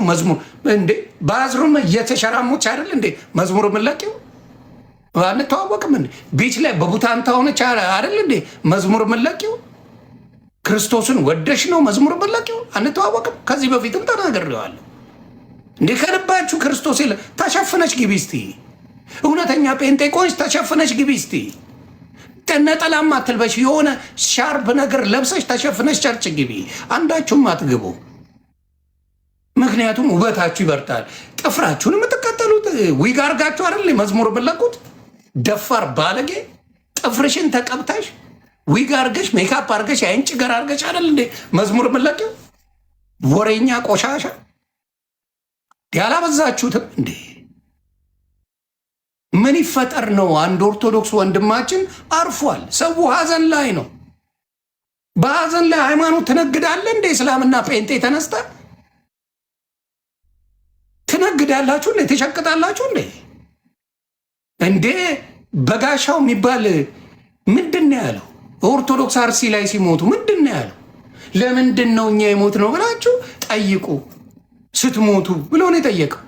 መዝሙር እንዴ? ባዝሩም እየተሸራሞች አይደል እንዴ መዝሙር የምንለቂው? አንተዋወቅም እንዴ? ቢች ላይ በቡታንታ ሆነች አይደል እንዴ መዝሙር የምንለቂው? ክርስቶስን ወደሽ ነው መዝሙር የምንለቂው? አንተዋወቅም? ከዚህ በፊትም ተናግሬዋለሁ። እንዴ ከልባችሁ ክርስቶስ የለ ተሸፍነች ግቢ እስቲ። እውነተኛ ጴንጤቆች ተሸፍነች ግቢ እስቲ። ነጠላማ አትልበሽ፣ የሆነ ሻርፕ ነገር ለብሰሽ ተሸፍነሽ ቸርች ግቢ። አንዳችሁም አትግቡ። ምክንያቱም ውበታችሁ ይበርታል። ጥፍራችሁን የምትከተሉት ዊግ አርጋችሁ አይደል መዝሙር የምትለቁት? ደፋር ባለጌ፣ ጥፍርሽን ተቀብታሽ ዊግ አርገሽ ሜካፕ አርገሽ የአይን ጭገር አርገሽ አይደል እንዴ መዝሙር የምትለቂው? ወሬኛ ቆሻሻ ያላበዛችሁትም እንዴ? ምን ይፈጠር ነው? አንድ ኦርቶዶክስ ወንድማችን አርፏል። ሰው ሀዘን ላይ ነው። በሀዘን ላይ ሃይማኖት ትነግዳለ እንዴ? እስላምና ጴንጤ ተነስተ ትነግዳላችሁ እንዴ? ትሸቅጣላችሁ እንዴ? እንዴ በጋሻው የሚባል ምንድን ነው ያለው? ኦርቶዶክስ አርሲ ላይ ሲሞቱ ምንድን ነው ያለው? ለምንድን ነው እኛ የሞት ነው ብላችሁ ጠይቁ ስትሞቱ ብሎ ነው የጠየቀው።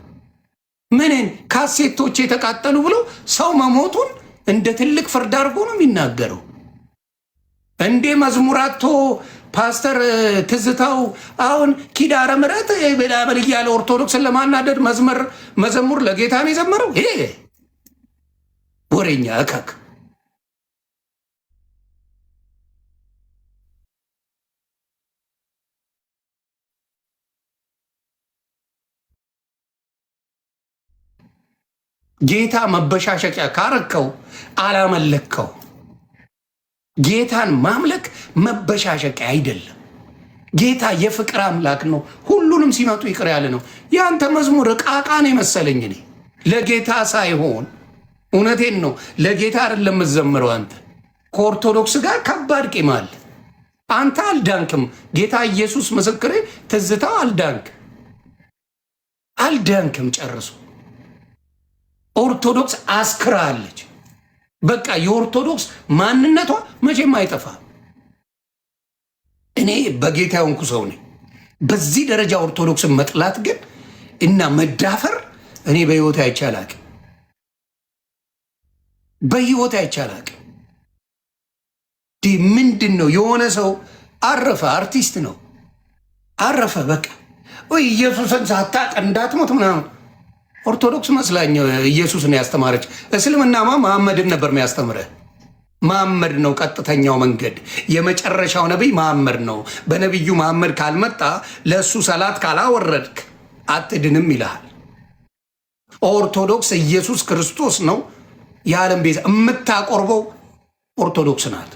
ምንን ካሴቶች የተቃጠሉ ብሎ ሰው መሞቱን እንደ ትልቅ ፍርድ አድርጎ ነው የሚናገረው። እንዴ መዝሙራቶ ፓስተር ትዝታው አሁን ኪዳነ ምሕረት በዳበል እያለ ኦርቶዶክስን ለማናደድ መዘሙር ለጌታ ነው የዘመረው። ይሄ ወሬኛ እከክ ጌታ መበሻሸቂያ ካረከው አላመለከው። ጌታን ማምለክ መበሻሸቂያ አይደለም። ጌታ የፍቅር አምላክ ነው። ሁሉንም ሲመጡ ይቅር ያለ ነው። ያንተ መዝሙር ቃቃን የመሰለኝ እኔ ለጌታ ሳይሆን እውነቴን ነው ለጌታ አይደለም የምትዘምረው። አንተ ከኦርቶዶክስ ጋር ከባድ ቂም አለ። አንተ አልዳንክም። ጌታ ኢየሱስ ምስክሬ፣ ትዝታው አልዳንክም ጨርሶ። ኦርቶዶክስ አስክራለች። በቃ የኦርቶዶክስ ማንነቷ መቼም አይጠፋ። እኔ በጌታ የሆንኩ ሰው ነኝ። በዚህ ደረጃ ኦርቶዶክስን መጥላት ግን እና መዳፈር እኔ በህይወት አይቻላቅ አይቻላቅ። ምንድን ነው የሆነ ሰው አረፈ፣ አርቲስት ነው አረፈ፣ በቃ ወይ ኢየሱስን ሳታቅ እንዳትሞት ምናምን። ኦርቶዶክስ መስላኝ ኢየሱስን ያስተማረች። እስልምናማ መሐመድን ነበር የሚያስተምረ። መሐመድ ነው ቀጥተኛው መንገድ። የመጨረሻው ነቢይ መሐመድ ነው። በነቢዩ መሐመድ ካልመጣ ለእሱ ሰላት ካላወረድክ አትድንም ይልሃል። ኦርቶዶክስ ኢየሱስ ክርስቶስ ነው የዓለም ቤዛ። የምታቆርበው ኦርቶዶክስ ናት።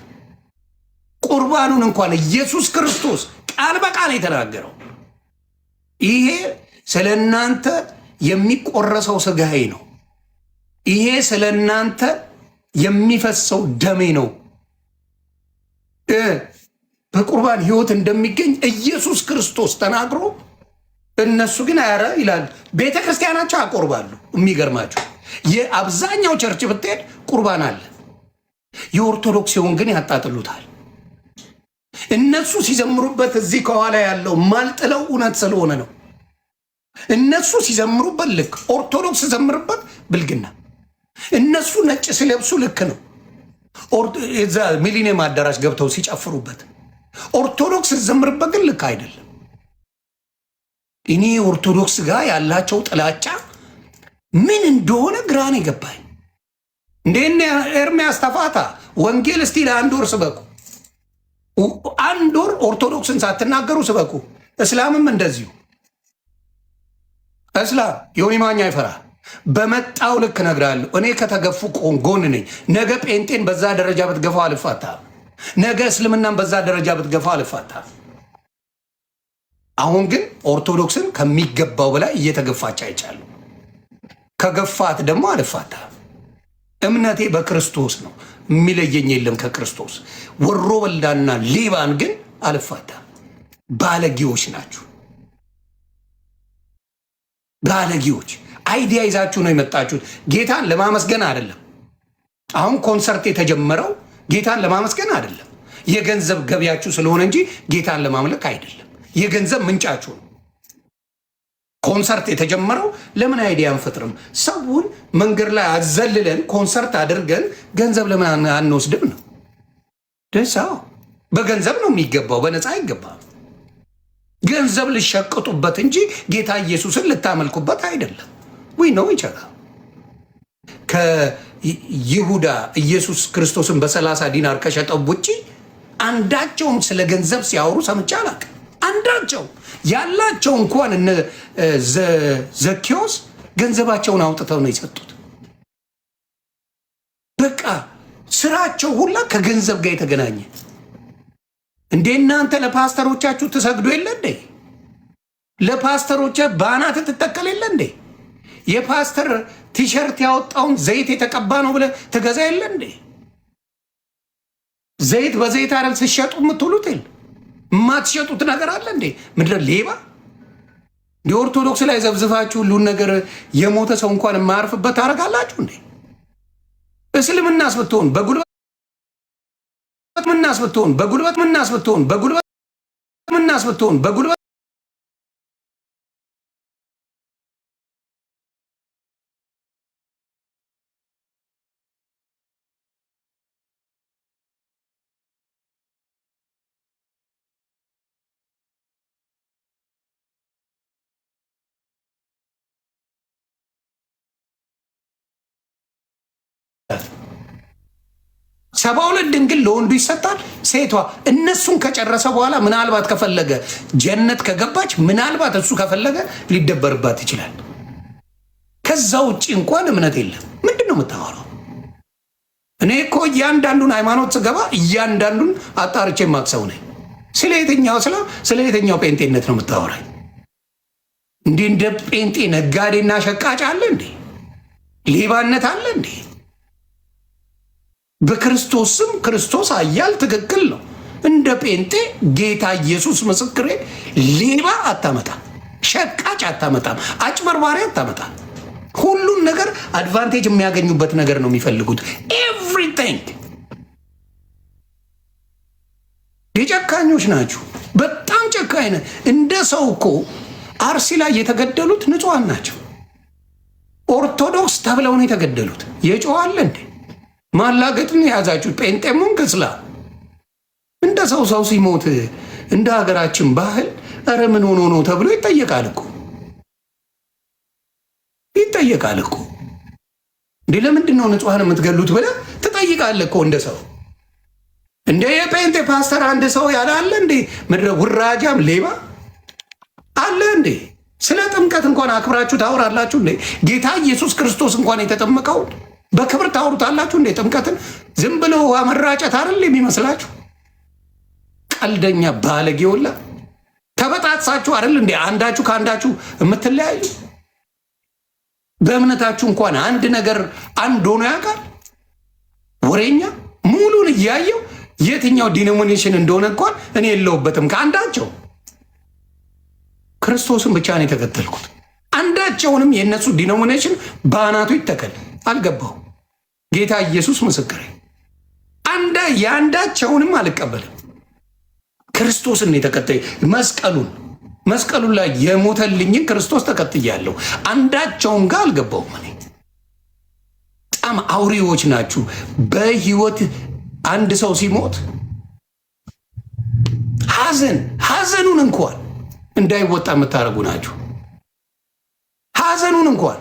ቁርባኑን እንኳን ኢየሱስ ክርስቶስ ቃል በቃል የተናገረው ይሄ ስለ እናንተ የሚቆረሰው ስጋዬ ነው፣ ይሄ ስለ እናንተ የሚፈሰው ደሜ ነው። በቁርባን ህይወት እንደሚገኝ ኢየሱስ ክርስቶስ ተናግሮ፣ እነሱ ግን አያረ ይላል። ቤተ ክርስቲያናቸው ያቆርባሉ። የሚገርማቸው የአብዛኛው ቸርች ብትሄድ ቁርባን አለ። የኦርቶዶክስ ሲሆን ግን ያጣጥሉታል። እነሱ ሲዘምሩበት እዚህ ከኋላ ያለው ማልጥለው እውነት ስለሆነ ነው። እነሱ ሲዘምሩበት ልክ፣ ኦርቶዶክስ ሲዘምርበት ብልግና። እነሱ ነጭ ሲለብሱ ልክ ነው። እዛ ሚሊኒየም አዳራሽ ገብተው ሲጨፍሩበት፣ ኦርቶዶክስ ሲዘምርበት ግን ልክ አይደለም። እኔ ኦርቶዶክስ ጋር ያላቸው ጥላቻ ምን እንደሆነ ግራን ይገባኝ። እንዴ ኤርሚያስ ተፋታ ወንጌል እስቲ ለአንድ ወር ስበኩ። አንድ ወር ኦርቶዶክስን ሳትናገሩ ስበኩ። እስላምም እንደዚሁ። እስላም ዮኒ ማኛ ይፈራ። በመጣው ልክ እነግርሃለሁ። እኔ ከተገፉ ጎን ነኝ። ነገ ጴንጤን በዛ ደረጃ ብትገፋው አልፋታም። ነገ እስልምናን በዛ ደረጃ ብትገፋው አልፋታም። አሁን ግን ኦርቶዶክስን ከሚገባው በላይ እየተገፋች አይቻለሁ። ከገፋት ደግሞ አልፋታም። እምነቴ በክርስቶስ ነው። የሚለየኝ የለም ከክርስቶስ። ወሮ በልዳና ሌባን ግን አልፋታም። ባለጌዎች ናችሁ። ባለጌዎች አይዲያ ይዛችሁ ነው የመጣችሁት። ጌታን ለማመስገን አይደለም። አሁን ኮንሰርት የተጀመረው ጌታን ለማመስገን አይደለም። የገንዘብ ገቢያችሁ ስለሆነ እንጂ ጌታን ለማምለክ አይደለም። የገንዘብ ምንጫችሁ ነው። ኮንሰርት የተጀመረው ለምን አይዲያ አንፈጥርም? ሰውን መንገድ ላይ አዘልለን ኮንሰርት አድርገን ገንዘብ ለምን አንወስድም ነው። ደሳው በገንዘብ ነው የሚገባው፣ በነፃ አይገባም። ገንዘብ ልሸቅጡበት እንጂ ጌታ ኢየሱስን ልታመልኩበት አይደለም። ነው ይቻላል። ከይሁዳ ኢየሱስ ክርስቶስን በ30 ዲናር ከሸጠው ውጪ አንዳቸውም ስለ ገንዘብ ሲያወሩ ሰምቼ አላውቅም። አንዳቸው ያላቸው እንኳን እነ ዘኬዎስ ገንዘባቸውን አውጥተው ነው የሰጡት። በቃ ስራቸው ሁላ ከገንዘብ ጋር የተገናኘ። እንዴ እናንተ ለፓስተሮቻችሁ ትሰግዱ የለ እንዴ? ለፓስተሮች ባናት ትተከል የለ እንዴ? የፓስተር ቲሸርት ያወጣውን ዘይት የተቀባ ነው ብለህ ትገዛ የለ እንዴ? ዘይት በዘይት አይደል ሲሸጡ የምትውሉት? የለ የማትሸጡት ነገር አለ እንዴ? ምድረ ሌባ። የኦርቶዶክስ ላይ ዘብዝፋችሁ ሁሉን ነገር የሞተ ሰው እንኳን የማያርፍበት ታደርጋላችሁ እንዴ? እስልምናስ ብትሆን በጉልበት ምናስ ብትሆን በጉልበት ምናስ ብትሆን በጉልበት ምናስ ብትሆን በጉልበት ሰባውለት ድንግል ለወንዱ ይሰጣል፣ ሴቷ እነሱን ከጨረሰ በኋላ ምናልባት ከፈለገ ጀነት ከገባች ምናልባት እሱ ከፈለገ ሊደበርባት ይችላል። ከዛ ውጭ እንኳን እምነት የለም። ምንድን ነው የምታወራው? እኔ እኮ እያንዳንዱን ሃይማኖት ስገባ እያንዳንዱን አጣርቼ የማቅሰው ነኝ። ስለ የትኛው ጴንጤነት ነው የምታወራኝ? እንዲህ እንደ ጴንጤ ነጋዴና ሸቃጭ አለ እንዴ? ሌባነት አለ እንዴ? በክርስቶስ ስም ክርስቶስ አያል ትክክል ነው። እንደ ጴንጤ ጌታ ኢየሱስ ምስክሬ፣ ሌባ አታመጣም፣ ሸቃጭ አታመጣም፣ አጭበርባሪ አታመጣም። ሁሉን ነገር አድቫንቴጅ የሚያገኙበት ነገር ነው የሚፈልጉት። ኤቭሪቲንግ የጨካኞች ናችሁ። በጣም ጨካኝ ነህ። እንደ ሰው እኮ አርሲ ላይ የተገደሉት ንጹሐን ናቸው። ኦርቶዶክስ ተብለው ነው የተገደሉት። የጮዋለ እንዴ? ማላገጥን የያዛችሁት ጴንጤሙን ክስላ እንደ ሰው ሲሞት እንደ ሀገራችን ባህል ኧረ ምን ሆኖ ነው ተብሎ ይጠየቃል እኮ እንዴ። ለምንድን ነው ንጹሐን የምትገሉት ብለህ ትጠይቃለህ እኮ እንደ ሰው። እንደ የጴንጤ ፓስተር አንድ ሰው ያለ አለ እንዴ? ምድረ ውራጃም ሌባ አለ እንዴ? ስለ ጥምቀት እንኳን አክብራችሁ ታወራላችሁ እንዴ? ጌታ ኢየሱስ ክርስቶስ እንኳን የተጠመቀው በክብር ታወሩታላችሁ እንዴ? ጥምቀትን ዝም ብሎ ውሃ መራጨት አይደል የሚመስላችሁ? ቀልደኛ ባለጌ ሁላ ተበጣጥሳችሁ አይደል እንዴ አንዳችሁ ከአንዳችሁ የምትለያዩ? በእምነታችሁ እንኳን አንድ ነገር አንድ ሆኖ ያውቃል? ወሬኛ ሙሉን እያየው የትኛው ዲኖሚኔሽን እንደሆነ እንኳን እኔ የለውበትም ከአንዳቸው። ክርስቶስን ብቻ ነው የተከተልኩት። አንዳቸውንም የእነሱ ዲኖሚኔሽን በአናቱ ይተከል አልገባው። ጌታ ኢየሱስ ምስክሬ፣ የአንዳቸውንም አልቀበልም። ክርስቶስን የተከተይ መስቀሉን ላይ የሞተልኝን ክርስቶስ ተከትያለሁ። አንዳቸውም ጋር አልገባውም። እኔ በጣም አውሬዎች ናችሁ። በህይወት አንድ ሰው ሲሞት ሐዘኑን እንኳን እንዳይወጣ የምታደርጉ ናችሁ። ሐዘኑን እንኳን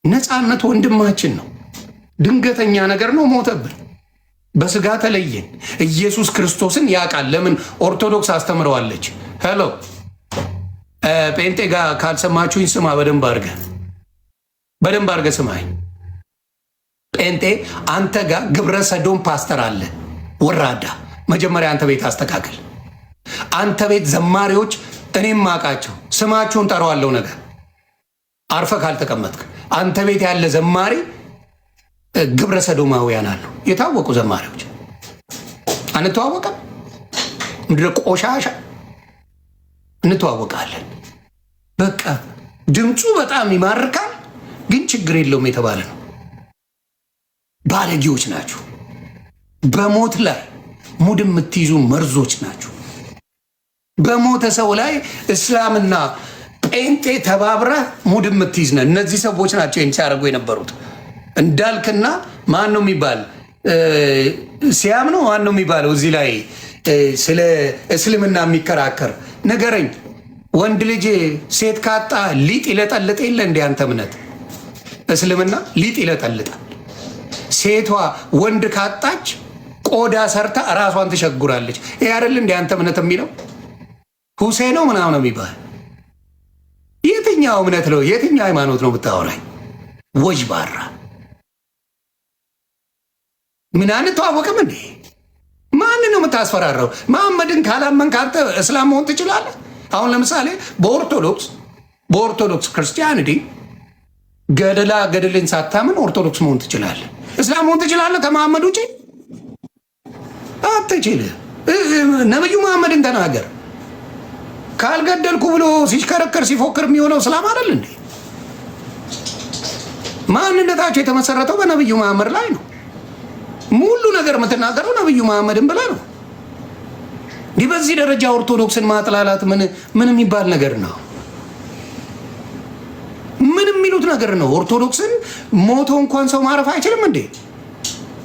ነፃነት ወንድማችን ነው። ድንገተኛ ነገር ነው፣ ሞተብን፣ በስጋ ተለየን። ኢየሱስ ክርስቶስን ያውቃል። ለምን ኦርቶዶክስ አስተምረዋለች። ሄሎ ጴንጤ ጋር ካልሰማችሁኝ ስማ፣ በደንብ አድርገህ ስማኝ። ጴንጤ አንተ ጋር ግብረ ሰዶም ፓስተር አለ፣ ወራዳ። መጀመሪያ አንተ ቤት አስተካክል። አንተ ቤት ዘማሪዎች እኔም ማቃቸው ስማችሁን ጠራዋለሁ ነገር አርፈ ካልተቀመጥክ አንተ ቤት ያለ ዘማሪ ግብረ ሰዶማውያን አሉ፣ የታወቁ ዘማሪዎች። አንተዋወቀም? ምድረ ቆሻሻ እንተዋወቃለን። በቃ ድምፁ በጣም ይማርካል፣ ግን ችግር የለውም የተባለ ነው። ባለጌዎች ናችሁ። በሞት ላይ ሙድ የምትይዙ መርዞች ናችሁ። በሞተ ሰው ላይ እስላምና ጴንጤ ተባብረ ሙድ የምትይዝ ነህ። እነዚህ ሰዎች ናቸው ይህን ሲያደርጉ የነበሩት። እንዳልክና ማን ነው የሚባል ሲያም ነው ማን ነው የሚባለው እዚህ ላይ ስለ እስልምና የሚከራከር ነገረኝ። ወንድ ልጅ ሴት ካጣ ሊጥ ይለጠልጥ የለ እንደ አንተ እምነት እስልምና ሊጥ ይለጠልጣል። ሴቷ ወንድ ካጣች ቆዳ ሰርታ እራሷን ትሸጉራለች። ይህ አይደል እንደ አንተ እምነት የሚለው ሁሴን ነው ምናምን ነው የሚባል። የትኛው እምነት ነው? የትኛው ሃይማኖት ነው ብታወራኝ? ወጅ ባራ ምን አንተዋወቅም እንዴ? ማን ነው የምታስፈራራው? መሐመድን ካላመንክ አንተ እስላም መሆን ትችላለህ? አሁን ለምሳሌ በኦርቶዶክስ ክርስቲያኒቲ ገድልን ሳታምን ኦርቶዶክስ መሆን ትችላለህ። እስላም መሆን ትችላለህ ከመሐመድ ውጭ አትችልህ። ነብዩ መሐመድን ተናገር። ካልገደልኩ ብሎ ሲሽከረከር ሲፎክር የሚሆነው እስላም አይደል እንዴ? ማንነታቸው የተመሰረተው በነብዩ መሐመድ ላይ ነው። ሙሉ ነገር የምትናገረው ነብዩ መሐመድን ብለህ ነው። እንዲህ በዚህ ደረጃ ኦርቶዶክስን ማጥላላት ምን የሚባል ነገር ነው? ምን የሚሉት ነገር ነው? ኦርቶዶክስን ሞቶ እንኳን ሰው ማረፍ አይችልም እንዴ?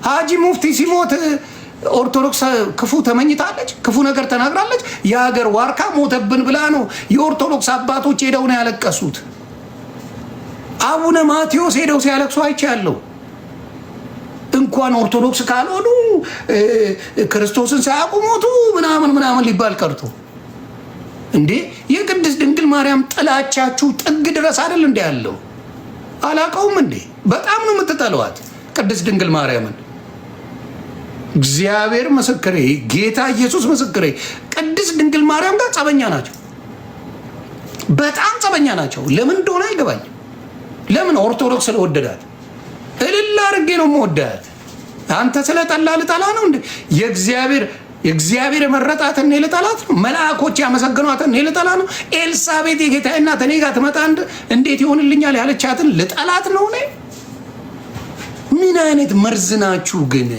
ሀጂ ሙፍቲ ሲሞት ኦርቶዶክስ ክፉ ተመኝታለች፣ ክፉ ነገር ተናግራለች። የሀገር ዋርካ ሞተብን ብላ ነው የኦርቶዶክስ አባቶች ሄደው ነው ያለቀሱት። አቡነ ማቴዎስ ሄደው ሲያለቅሱ አይቻለሁ። እንኳን ኦርቶዶክስ ካልሆኑ ክርስቶስን ሳያውቁ ሞቱ ምናምን ሊባል ቀርቶ እንዴ የቅድስት ድንግል ማርያም ጥላቻችሁ ጥግ ድረስ አይደል እንዴ ያለው? አላውቀውም እንዴ? በጣም ነው የምትጠለዋት ቅድስት ድንግል ማርያምን። እግዚአብሔር ምስክሬ፣ ጌታ ኢየሱስ ምስክሬ፣ ቅድስት ድንግል ማርያም ጋር ጸበኛ ናቸው። በጣም ጸበኛ ናቸው። ለምን እንደሆነ አይገባኝም። ለምን? ኦርቶዶክስ ስለወደዳት እልል አድርጌ ነው የምወዳት። አንተ ስለጠላ ልጠላ ነው እንዴ? የእግዚአብሔር የመረጣትን እኔ ልጠላት ነው? መልአኮች ያመሰግኗትን እኔ ልጠላ ነው? ኤልሳቤጥ የጌታዬ እናት እኔ ጋር ትመጣ እንዴት ይሆንልኛል ያለቻትን ልጠላት ነው እኔ? ምን አይነት መርዝ ናችሁ ግን?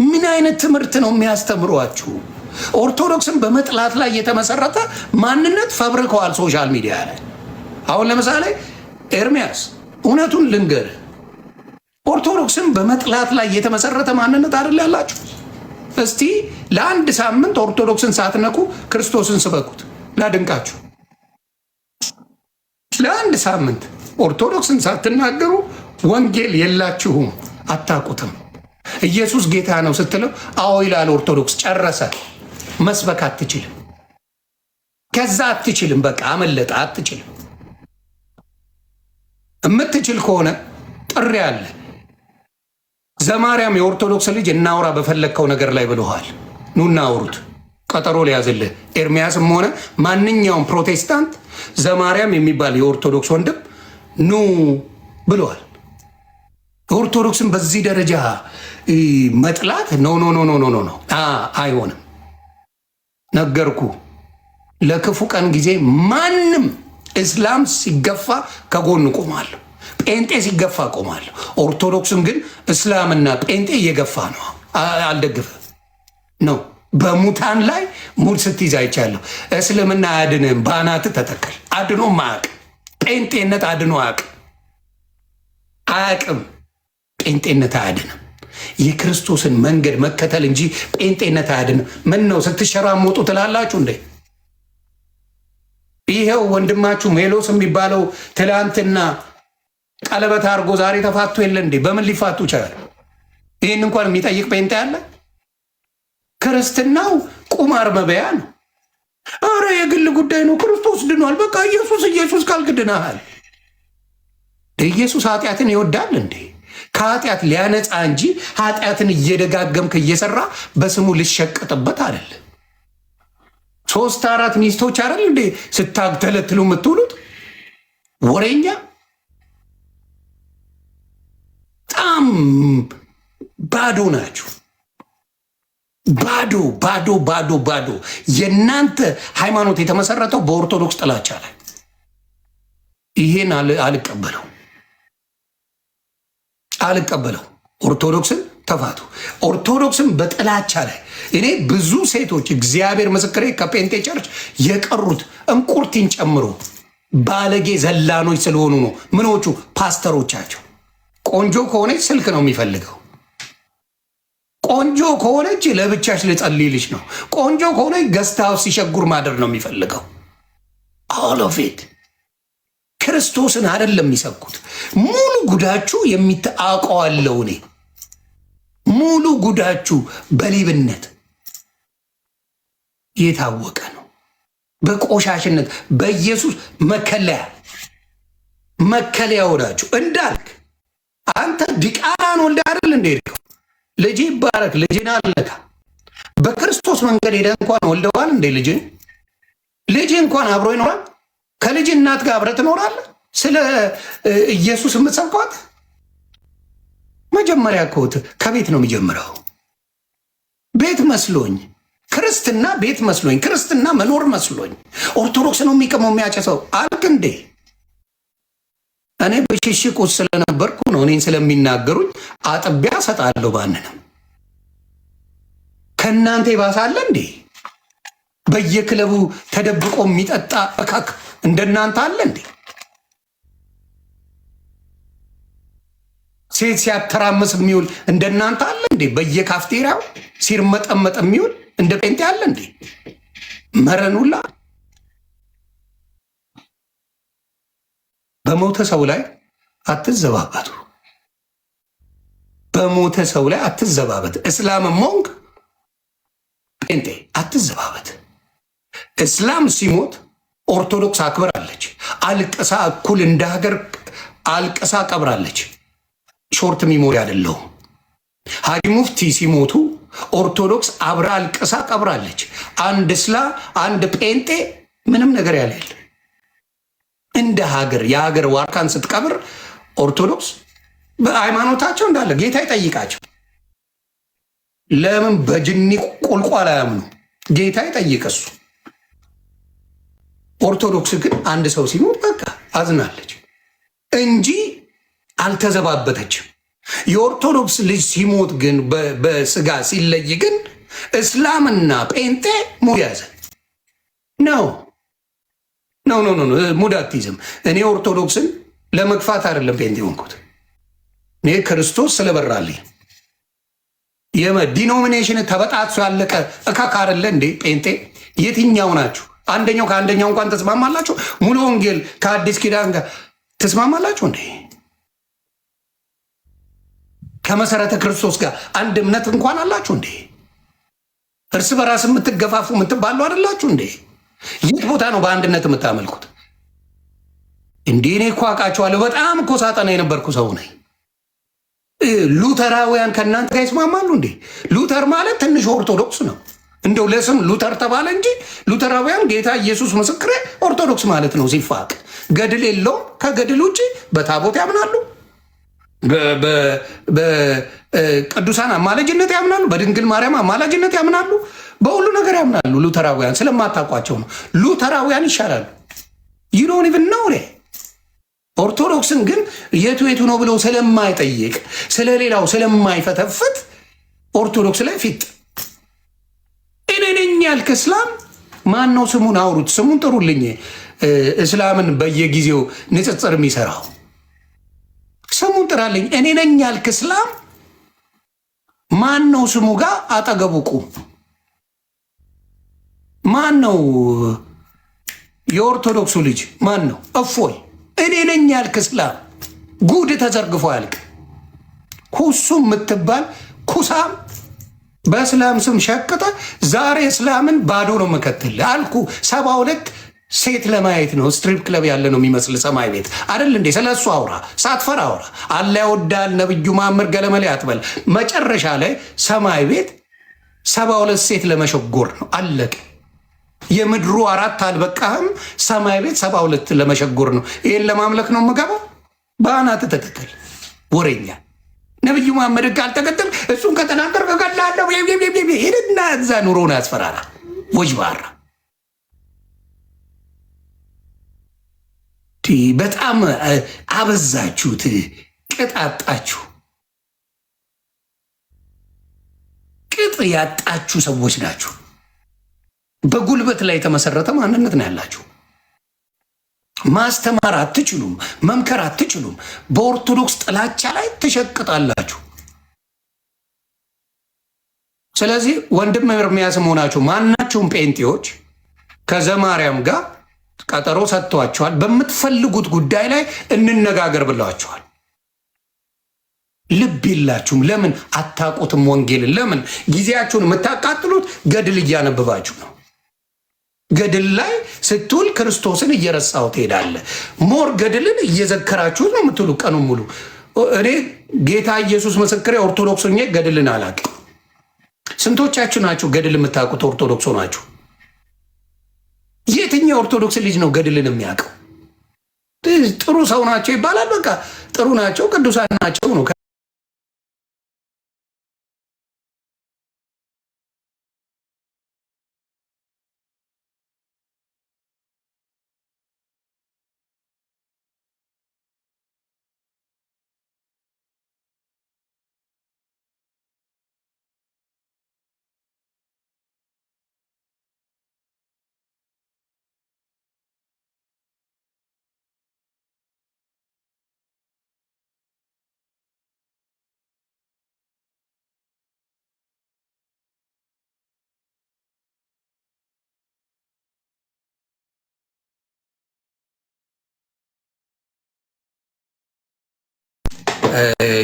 ምን አይነት ትምህርት ነው የሚያስተምሯችሁ? ኦርቶዶክስን በመጥላት ላይ የተመሰረተ ማንነት ፈብርከዋል ሶሻል ሚዲያ ላይ። አሁን ለምሳሌ ኤርሚያስ እውነቱን ልንገር፣ ኦርቶዶክስን በመጥላት ላይ የተመሰረተ ማንነት አይደል ያላችሁ? እስቲ ለአንድ ሳምንት ኦርቶዶክስን ሳትነኩ ክርስቶስን ስበኩት ላድንቃችሁ። ለአንድ ሳምንት ኦርቶዶክስን ሳትናገሩ ወንጌል የላችሁም፣ አታውቁትም። ኢየሱስ ጌታ ነው ስትለው አዎ ይላል ኦርቶዶክስ። ጨረሰ። መስበክ አትችልም። ከዛ አትችልም። በቃ አመለጠ። አትችልም። የምትችል ከሆነ ጥሪ አለ። ዘማርያም የኦርቶዶክስ ልጅ እናውራ በፈለግከው ነገር ላይ ብለዋል። ኑ እናውሩት። ቀጠሮ ሊያዝልህ ኤርሚያስም ሆነ ማንኛውም ፕሮቴስታንት ዘማርያም የሚባል የኦርቶዶክስ ወንድም ኑ ብለዋል። ኦርቶዶክስን በዚህ ደረጃ መጥላት ኖ ኖ ኖ ኖ ኖ ኖ አይሆንም። ነገርኩ። ለክፉ ቀን ጊዜ ማንም እስላም ሲገፋ ከጎን ቆማለሁ፣ ጴንጤ ሲገፋ ቆማለሁ። ኦርቶዶክስም ግን እስላምና ጴንጤ እየገፋ ነው። አልደግፍም ነው። በሙታን ላይ ሙድ ስትይዝ አይቻለሁ። እስልምና አያድንም። በአናት ተተከል። አድኖ ማያቅ ጴንጤነት አድኖ አያቅም። ጴንጤነት አያድንም። የክርስቶስን መንገድ መከተል እንጂ ጴንጤነት አያድንም። ምን ነው ስትሸራሞጡ ትላላችሁ እንዴ? ይሄው ወንድማችሁ ሜሎስ የሚባለው ትላንትና ቀለበት አድርጎ ዛሬ ተፋቶ የለ እንዴ? በምን ሊፋቱ ይችላል? ይህን እንኳን የሚጠይቅ ጴንጤ ያለ? ክርስትናው ቁማር መበያ ነው። አረ የግል ጉዳይ ነው። ክርስቶስ ድኗል። በቃ ኢየሱስ ካልክ ድናሃል። ኢየሱስ ኃጢአትን ይወዳል እንዴ? ከኃጢአት ሊያነጻ እንጂ ኃጢአትን እየደጋገምክ እየሰራ በስሙ ልሸቀጥበት አይደል? 3-4 ሚስቶች አይደል እንዴ ስታግተለትሉ የምትውሉት? ወሬኛ በጣም ባዶ ናችሁ። ባዶ። የእናንተ ሃይማኖት የተመሰረተው በኦርቶዶክስ ጥላቻ ላይ። ይሄን አልቀበለው። ኦርቶዶክስን ተፋቱ። ኦርቶዶክስም በጥላቻ ላይ እኔ ብዙ ሴቶች እግዚአብሔር ምስክሬ ከጴንጤ ቸርች የቀሩት እንቁርቲን ጨምሮ ባለጌ ዘላኖች ስለሆኑ ነው። ምኖቹ ፓስተሮቻቸው። ቆንጆ ከሆነች ስልክ ነው የሚፈልገው። ቆንጆ ከሆነች ለብቻሽ ልጸልይልሽ ነው። ቆንጆ ከሆነች ገስት ሃውስ ሲሸጉር ማደር ነው የሚፈልገው። ኦል ኦፍ ኢት ክርስቶስን አይደለም የሚሰብኩት። ሙሉ ጉዳችሁ የሚታውቀዋለው እኔ ሙሉ ጉዳችሁ በሌብነት የታወቀ ነው። በቆሻሽነት በኢየሱስ መከለያ ወዳችሁ እንዳልክ አንተ ዲቃላን ወልደ አይደል እንደ ሄድከው ልጅ ይባረክ ልጅን አለካ በክርስቶስ መንገድ ሄደ እንኳን ወልደዋል እንደ ልጅ እንኳን አብሮ ይኖራል። ከልጅ እናት ጋር አብረህ ትኖራለህ። ስለ ኢየሱስ የምትሰብኳት መጀመሪያ ኮት ከቤት ነው የሚጀምረው። ቤት መስሎኝ ክርስትና ቤት መስሎኝ ክርስትና መኖር መስሎኝ ኦርቶዶክስ ነው የሚቀመው የሚያጨሰው አልክ እንዴ? እኔ በሽሽቅ ውስጥ ስለነበርኩ ነው። እኔን ስለሚናገሩኝ አጥቢያ ሰጣለሁ። ባንንም ከእናንተ ይባሳለ እንዴ? በየክለቡ ተደብቆ የሚጠጣ እካክ እንደናንተ አለ እንዴ? ሴት ሲያተራምስ የሚውል እንደናንተ አለ እንዴ? በየካፍቴሪያው ሲርመጠመጥ የሚውል እንደ ጴንጤ አለ እንዴ? መረኑላ በሞተ ሰው ላይ አትዘባበቱ። በሞተ ሰው ላይ አትዘባበት። እስላም ሞንግ ጴንጤ አትዘባበት። እስላም ሲሞት ኦርቶዶክስ አክብራለች። አልቅሳ እኩል እንደ ሀገር አልቅሳ ቀብራለች። ሾርት ሚሞሪ አይደለሁም። ሀጂ ሙፍቲ ሲሞቱ ኦርቶዶክስ አብራ አልቅሳ ቀብራለች። አንድ አንድ ጴንጤ ምንም ነገር ያለል እንደ ሀገር የሀገር ዋርካን ስትቀብር ኦርቶዶክስ በሃይማኖታቸው እንዳለ ጌታ ይጠይቃቸው። ለምን በጅኒ ቁልቋል አያምኑ? ጌታ ይጠይቀሱ። ኦርቶዶክስ ግን አንድ ሰው ሲሞት በቃ አዝናለች እንጂ አልተዘባበተችም። የኦርቶዶክስ ልጅ ሲሞት ግን በስጋ ሲለይ ግን እስላምና ጴንጤ ሙድ ያዘ ነው። ሙድ አትይዝም። እኔ ኦርቶዶክስን ለመግፋት አይደለም ጴንጤ ሆንኩት። እኔ ክርስቶስ ስለበራልኝ ዲኖሚኔሽን ተበጣጥሶ ያለቀ እካክ አይደለ እንዴ ጴንጤ? የትኛው ናችሁ? አንደኛው ከአንደኛው እንኳን ተስማማላችሁ? ሙሉ ወንጌል ከአዲስ ኪዳን ጋር ተስማማላችሁ እንዴ? ከመሰረተ ክርስቶስ ጋር አንድ እምነት እንኳን አላችሁ እንዴ? እርስ በራስ የምትገፋፉ የምትባሉ አይደላችሁ እንዴ? የት ቦታ ነው በአንድነት የምታመልኩት እንዴ? እኔ እኮ አውቃችኋለሁ። በጣም እኮ ሳጠና የነበርኩ ሰው ነኝ። ሉተራውያን ከእናንተ ጋር ይስማማሉ እንዴ? ሉተር ማለት ትንሽ ኦርቶዶክስ ነው። እንደው ለስም ሉተር ተባለ እንጂ ሉተራውያን ጌታ ኢየሱስ ምስክሬ ኦርቶዶክስ ማለት ነው። ሲፋቅ ገድል የለውም። ከገድል ውጭ በታቦት ያምናሉ፣ በቅዱሳን አማላጅነት ያምናሉ፣ በድንግል ማርያም አማላጅነት ያምናሉ፣ በሁሉ ነገር ያምናሉ። ሉተራውያን ስለማታውቋቸው ነው። ሉተራውያን ይሻላሉ። ዩዶን ኢቭን ነው። ኦርቶዶክስን ግን የቱ ነው ብለው ስለማይጠይቅ ስለሌላው ስለማይፈተፍት ኦርቶዶክስ ላይ ፊት እኔ ነኝ ያልክ እስላም ማን ነው? ስሙን አውሩት፣ ስሙን ጥሩልኝ። እስላምን በየጊዜው ንጽጽር የሚሰራው ስሙን ጥራልኝ። እኔ ነኝ ያልክ እስላም ማን ነው? ስሙ ጋር አጠገቡቁ ማን ነው? የኦርቶዶክሱ ልጅ ማን ነው? እፎይ እኔ ነኝ ያልክ እስላም ጉድ ተዘርግፎ ያልቅ ሁሱ የምትባል ኩሳም በእስላም ስም ሸቅጠ ዛሬ እስላምን ባዶ ነው መከትል አልኩ። 72 ሴት ለማየት ነው ስትሪፕ ክለብ ያለ ነው የሚመስል ሰማይ ቤት አይደል እንዴ? ስለሱ አውራ፣ ሳትፈራ አውራ። አላ ይወዳል ነብዩ ማምር ገለመሌ አትበል። መጨረሻ ላይ ሰማይ ቤት 72 ሴት ለመሸጎር ነው አለቀ። የምድሩ 4 አልበቃህም። ሰማይ ቤት 72 ለመሸጎር ነው። ይሄን ለማምለክ ነው የምገባው። በአናት ተተከል ወሬኛ ነብዩ መሐመድ ካልተከተል እሱን ከተናገር ከገላለሁ ሄድና እዛ ኑሮን ያስፈራራ ወጅባራ በጣም አበዛችሁት፣ ቅጣጣችሁ። ቅጥ ያጣችሁ ሰዎች ናችሁ። በጉልበት ላይ የተመሰረተ ማንነት ነው ያላችሁ። ማስተማር አትችሉም፣ መምከር አትችሉም። በኦርቶዶክስ ጥላቻ ላይ ትሸቅጣላችሁ። ስለዚህ ወንድም ኤርምያስ መሆናችሁ ማናችሁም ጴንጤዎች ከዘማርያም ጋር ቀጠሮ ሰጥቷቸዋል። በምትፈልጉት ጉዳይ ላይ እንነጋገር ብለዋቸዋል። ልብ የላችሁም። ለምን አታውቁትም? ወንጌልን ለምን ጊዜያችሁን የምታቃጥሉት? ገድል እያነበባችሁ ነው። ገድል ላይ ስትውል ክርስቶስን እየረሳው ትሄዳለህ። ሞር ገድልን እየዘከራችሁት ነው የምትውሉ ቀኑን ሙሉ። እኔ ጌታ ኢየሱስ ምስክሬ ኦርቶዶክስ ሆኜ ገድልን አላውቅም። ስንቶቻችሁ ናችሁ ገድል የምታውቁት? ኦርቶዶክስ ናችሁ? የትኛው ኦርቶዶክስ ልጅ ነው ገድልን የሚያውቀው? ጥሩ ሰው ናቸው ይባላል። በቃ ጥሩ ናቸው፣ ቅዱሳን ናቸው ነው።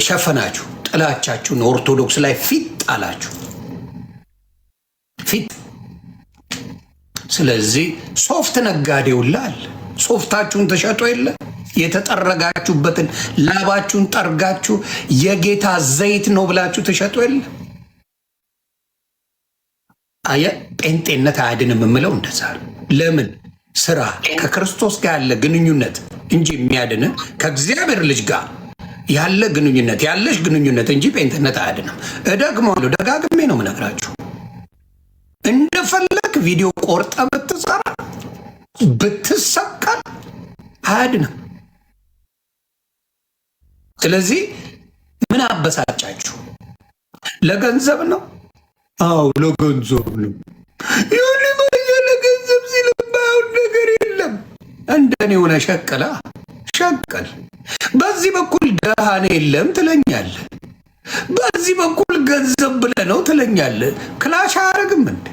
ሸፈናችሁ ጥላቻችሁን ኦርቶዶክስ ላይ ፊት ጣላችሁ ፊት። ስለዚህ ሶፍት ነጋዴውላል ሶፍታችሁን ተሸጦ የለ የተጠረጋችሁበትን ላባችሁን ጠርጋችሁ የጌታ ዘይት ነው ብላችሁ ተሸጦ የለ። አየ ጴንጤነት አያድንም የምለው እንደዛ። ለምን ስራ ከክርስቶስ ጋር ያለ ግንኙነት እንጂ የሚያድን ከእግዚአብሔር ልጅ ጋር ያለ ግንኙነት ያለሽ ግንኙነት እንጂ ጴንጤነት አያድንም። እደግመዋለሁ፣ ደጋግሜ ነው የምነግራችሁ። እንደፈለግ ቪዲዮ ቆርጠ ብትሰራ ብትሰቀል አያድንም። ስለዚህ ምን አበሳጫችሁ? ለገንዘብ ነው? አዎ ለገንዘብ ነው። ይሁን ለገንዘብ ሲል የማያውን ነገር የለም። እንደኔ ሆነ ሸቀላ ሸቀል። በዚህ በኩል ደሃኔ የለም ትለኛለህ፣ በዚህ በኩል ገንዘብ ብለህ ነው ትለኛለህ። ክላሽ አያደርግም እንዴ?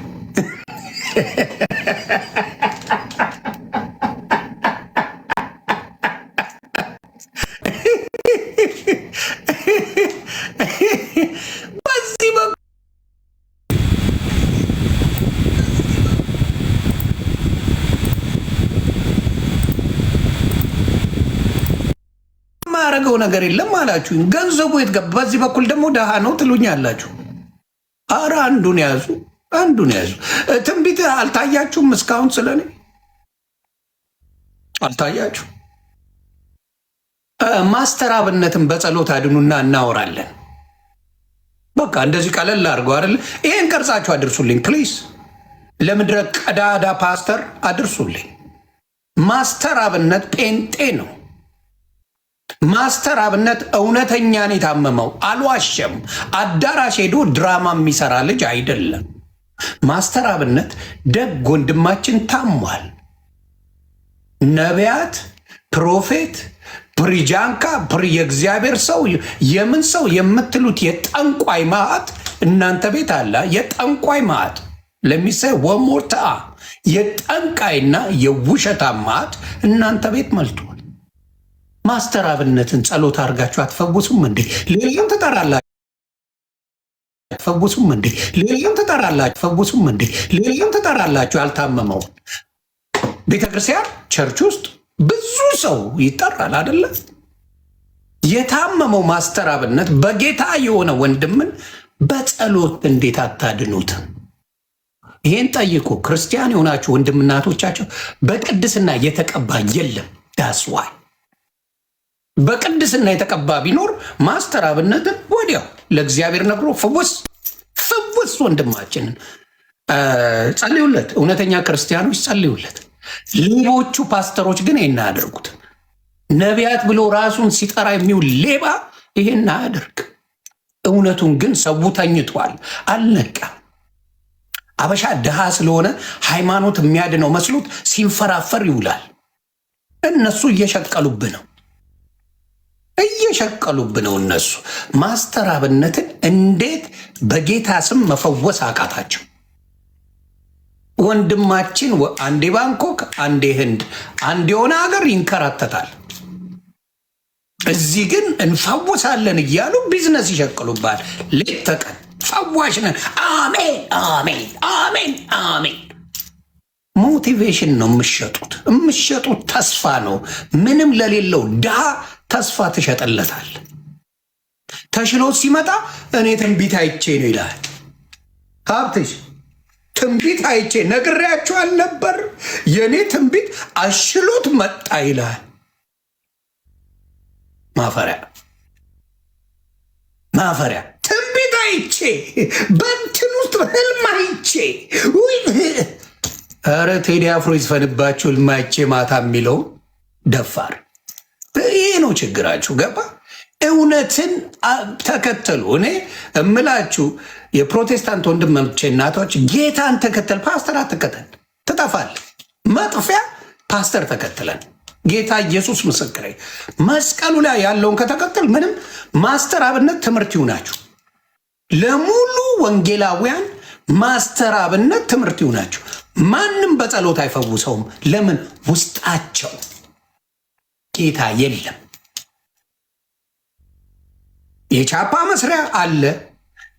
በዚህ በኩል ማረገው ነገር የለም አላችሁኝ። ገንዘቡ የት ገባ? በዚህ በኩል ደግሞ ደሃ ነው ትሉኛላችሁ። አረ አንዱን ያዙ፣ አንዱን ያዙ። ትንቢት አልታያችሁም? እስካሁን ስለኔ አልታያችሁ? ማስተር አብነትን በጸሎት አድኑና እናወራለን። በቃ እንደዚህ ቀለል አድርገው አይደል? ይሄን ቀርጻችሁ አድርሱልኝ ፕሊዝ። ለምድረ ቀዳዳ ፓስተር አድርሱልኝ። ማስተር አብነት ጴንጤ ነው። ማስተር አብነት እውነተኛን የታመመው አልዋሸም። አዳራሽ ሄዶ ድራማ የሚሰራ ልጅ አይደለም። ማስተር አብነት ደግ ወንድማችን ታሟል። ነቢያት፣ ፕሮፌት፣ ፕሪጃንካ፣ የእግዚአብሔር ሰው የምን ሰው የምትሉት የጠንቋይ ማዕት እናንተ ቤት አለ። የጠንቋይ ማዕት ለሚሳይ ወሞርታ የጠንቋይና የውሸታ ማዕት እናንተ ቤት መልቷል። ማስተር አብነትን ጸሎት አድርጋችሁ አትፈውሱም እንዴ? ሌላም ትጠራላችሁ። አትፈውሱም እንዴ? ሌላም ትጠራላችሁ። አትፈውሱም እንዴ? ሌላም ትጠራላችሁ። ያልታመመው ቤተክርስቲያን ቸርች ውስጥ ብዙ ሰው ይጠራል አይደለ? የታመመው ማስተር አብነት በጌታ የሆነ ወንድምን በጸሎት እንዴት አታድኑት? ይሄን ጠይቁ። ክርስቲያን የሆናችሁ ወንድምናቶቻቸው በቅድስና የተቀባ የለም። ዳስዋይ በቅድስና የተቀባ ቢኖር ማስተር አብነትን ወዲያው ለእግዚአብሔር ነግሮ ፍውስ ወንድማችንን ጸልዩለት። እውነተኛ ክርስቲያኖች ጸልዩለት። ሌቦቹ ፓስተሮች ግን ይሄን አያደርጉት። ነቢያት ብሎ ራሱን ሲጠራ የሚውል ሌባ ይሄን አያደርግ። እውነቱን ግን ሰው ተኝቷል፣ አልነቃም። አበሻ ድሃ ስለሆነ ሃይማኖት የሚያድነው መስሎት ሲንፈራፈር ይውላል። እነሱ እየሸቀሉብህ ነው፣ እነሱ ማስተር አብነትን እንዴት በጌታ ስም መፈወስ አቃታቸው? ወንድማችን አንዴ ባንኮክ፣ አንዴ ህንድ፣ አንዴ የሆነ ሀገር ይንከራተታል። እዚህ ግን እንፈወሳለን እያሉ ቢዝነስ ይሸቅሉባል። ሌት ተቀን ፈዋሽ ነን። አሜን አሜን አሜን አሜን። ሞቲቬሽን ነው የምሸጡት ተስፋ ነው። ምንም ለሌለው ድሃ ተስፋ ትሸጠለታል። ተሽሎት ሲመጣ እኔ ትንቢት አይቼ ነው ይላል። ሀብትሽ ትንቢት አይቼ ነግሬያችሁ አልነበር? የእኔ ትንቢት አሽሎት መጣ ይላል። ማፈሪያ ትንቢት አይቼ በንትን ውስጥ ህልም አይቼ። ኧረ ቴዲ አፍሮ ይዝፈንባችሁ። ህልም አይቼ ማታ የሚለው ደፋር። ይህ ነው ችግራችሁ። ገባ? እውነትን ተከተሉ። እኔ እምላችሁ የፕሮቴስታንት ወንድሞቼ እናቶች፣ ጌታን ተከተል፣ ፓስተር አትከተል፣ ትጠፋል። መጥፊያ ፓስተር ተከትለን ጌታ ኢየሱስ ምስክሬ፣ መስቀሉ ላይ ያለውን ከተከተል ምንም ማስተር አብነት ትምህርት ይሁናችሁ። ለሙሉ ወንጌላውያን ማስተር አብነት ትምህርት ይሁናችሁ። ማንም በጸሎት አይፈውሰውም። ለምን? ውስጣቸው ጌታ የለም። የቻፓ መስሪያ አለ።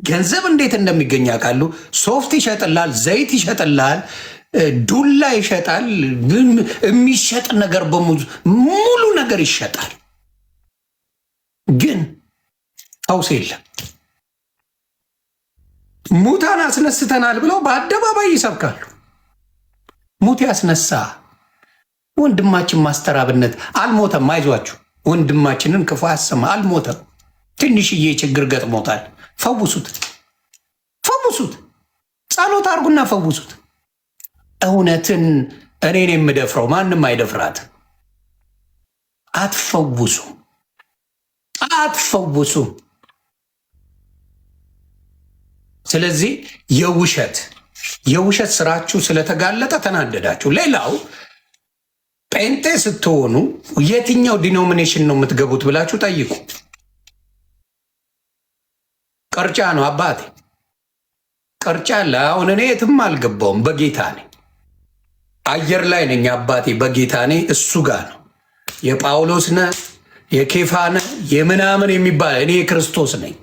ገንዘብ እንዴት እንደሚገኝ ያውቃሉ። ሶፍት ይሸጥላል፣ ዘይት ይሸጥላል፣ ዱላ ይሸጣል። የሚሸጥ ነገር ሙሉ ነገር ይሸጣል። ግን ፈውስ የለም። ሙታን አስነስተናል ብለው በአደባባይ ይሰብካሉ። ሙት ያስነሳ ወንድማችን ማስተር አብነት አልሞተም። አይዟችሁ፣ ወንድማችንን ክፉ አያሰማ፣ አልሞተም። ትንሽዬ ችግር ገጥሞታል። ፈውሱት፣ ጸሎት አርጉና ፈውሱት። እውነትን እኔን የምደፍረው ማንም አይደፍራት። አትፈውሱ። ስለዚህ የውሸት ስራችሁ ስለተጋለጠ ተናደዳችሁ። ሌላው ጴንጤ ስትሆኑ የትኛው ዲኖሚኔሽን ነው የምትገቡት ብላችሁ ጠይቁ። ቅርጫ ነው አባቴ፣ ቅርጫ አለ። አሁን እኔ የትም አልገባውም፣ በጌታ ነኝ። አየር ላይ ነኝ አባቴ፣ በጌታ ነኝ። እሱ ጋር ነው። የጳውሎስ ነህ፣ የኬፋ ነህ፣ የምናምን የሚባል እኔ የክርስቶስ ነኝ።